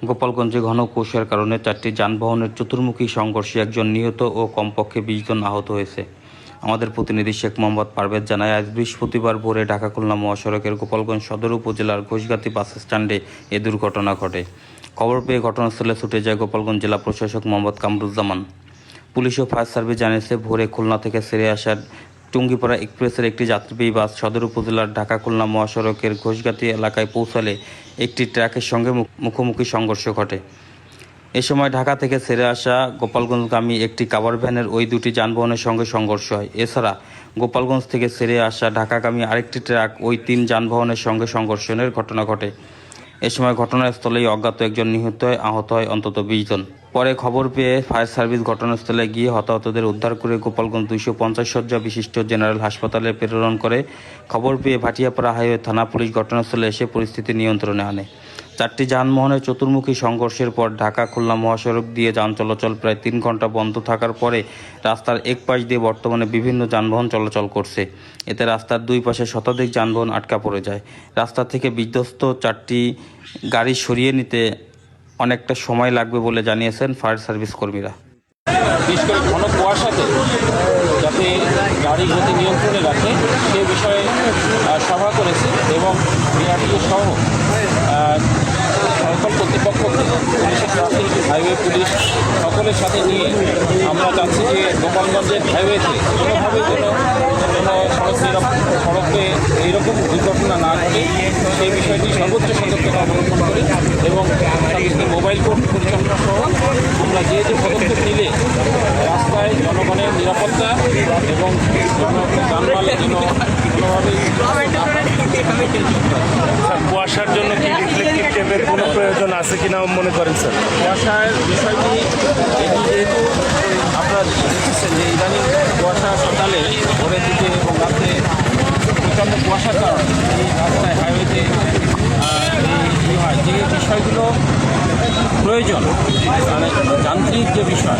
গোপালগঞ্জে ঘন কুয়াশার কারণে 4টি যানবাহনের চতুর্মুখী সংঘর্ষে একজন নিহত ও কমপক্ষে 20 জন আহত হয়েছে। আমাদের প্রতিনিধি শেখ মোহাম্মদ পারভেজ জানায়, আজ বৃহস্পতিবার ভোরে ঢাকা খুলনা মহাসড়কের গোপালগঞ্জ সদর উপজেলার ঘোষগাতি বাস স্ট্যান্ডে এ দুর্ঘটনা ঘটে। খবর পেয়ে ঘটনাস্থলে ছুটে যায় গোপালগঞ্জ জেলা প্রশাসক মোহাম্মদ কামরুজ্জামান। পুলিশ ও ফায়ার সার্ভিস জানিয়েছে, ভোরে খুলনা থেকে ছেড়ে আসা টুঙ্গিপাড়া এক্সপ্রেসের একটি যাত্রীবাহী বাস সদর উপজেলার ঢাকা খুলনা মহাসড়কের ঘোষগাতি এলাকায় পৌঁছালে একটি ট্রাকের সঙ্গে মুখোমুখি সংঘর্ষ ঘটে। এ সময় ঢাকা থেকে ছেড়ে আসা গোপালগঞ্জগামী একটি কাভার ভ্যানের ওই দুটি যানবাহনের সঙ্গে সংঘর্ষ হয়। এছাড়া গোপালগঞ্জ থেকে ছেড়ে আসা ঢাকাগামী আরেকটি ট্রাক ওই 3 যানবাহনের সঙ্গে সংঘর্ষণের ঘটনা ঘটে। এ সময় ঘটনাস্থলেই অজ্ঞাত একজন নিহত হয়, আহত হয় অন্তত 20 জন। পরে খবর পেয়ে ফায়ার সার্ভিস ঘটনাস্থলে গিয়ে হতাহতদের উদ্ধার করে গোপালগঞ্জ 250 শয্যা বিশিষ্ট জেনারেল হাসপাতালে প্রেরণ করে। খবর পেয়ে ভাটিয়াপাড়া হাইওয়ে থানা পুলিশ ঘটনাস্থলে এসে পরিস্থিতি নিয়ন্ত্রণে আনে। 4টি যানবাহনের চতুর্মুখী সংঘর্ষের পর ঢাকা খুলনা মহাসড়ক দিয়ে যান চলাচল প্রায় 3 ঘন্টা বন্ধ থাকার পরে রাস্তার এক পাশ দিয়ে বর্তমানে বিভিন্ন যানবাহন চলাচল করছে। এতে রাস্তার দুই পাশে শতাধিক যানবাহন আটকা পড়ে যায়। রাস্তা থেকে বিধ্বস্ত 4টি গাড়ি সরিয়ে নিতে অনেকটা সময় লাগবে বলে জানিয়েছেন ফায়ার সার্ভিস কর্মীরা। বিশেষ করে ঘন কুয়াশাতে যাতে গাড়ি গতি নিয়ন্ত্রণে রাখে সে বিষয়ে সভা করেছে এবং বিআরটিও সহ সকল কর্তৃপক্ষকে পুলিশের ট্রাফিক হাইওয়ে পুলিশ সকলের সাথে নিয়ে আমরা চাচ্ছি যে গোপালগঞ্জের হাইওয়েতে কোনোভাবে যেন সড়কে এইরকম দুর্ঘটনা না ঘটে সেই বিষয়টি সর্বোচ্চ সতর্কতা অবলম্বন করি এবং মোবাইল কোর্ট পরিচালনা সহ আমরা যে পদক্ষেপ নিলে রাস্তায় জনগণের নিরাপত্তা এবং যানবাহনের জন্য কোনোভাবেই কুয়াশার জন্য কি রিফ্লেক্টিভ টেপের কোনো প্রয়োজন আছে কিনা মনে করেন স্যার? কুয়াশার বিষয়টি যেহেতু আপনারা দেখেছেন যে ইদানিং কুয়াশা সকালে ভোরের দিকে এবং রাতে প্রচণ্ড কুয়াশার কারণে এই রাস্তায় হাইওয়েতে হয় যে বিষয়গুলো প্রয়োজন মানে যান্ত্রিক যে বিষয়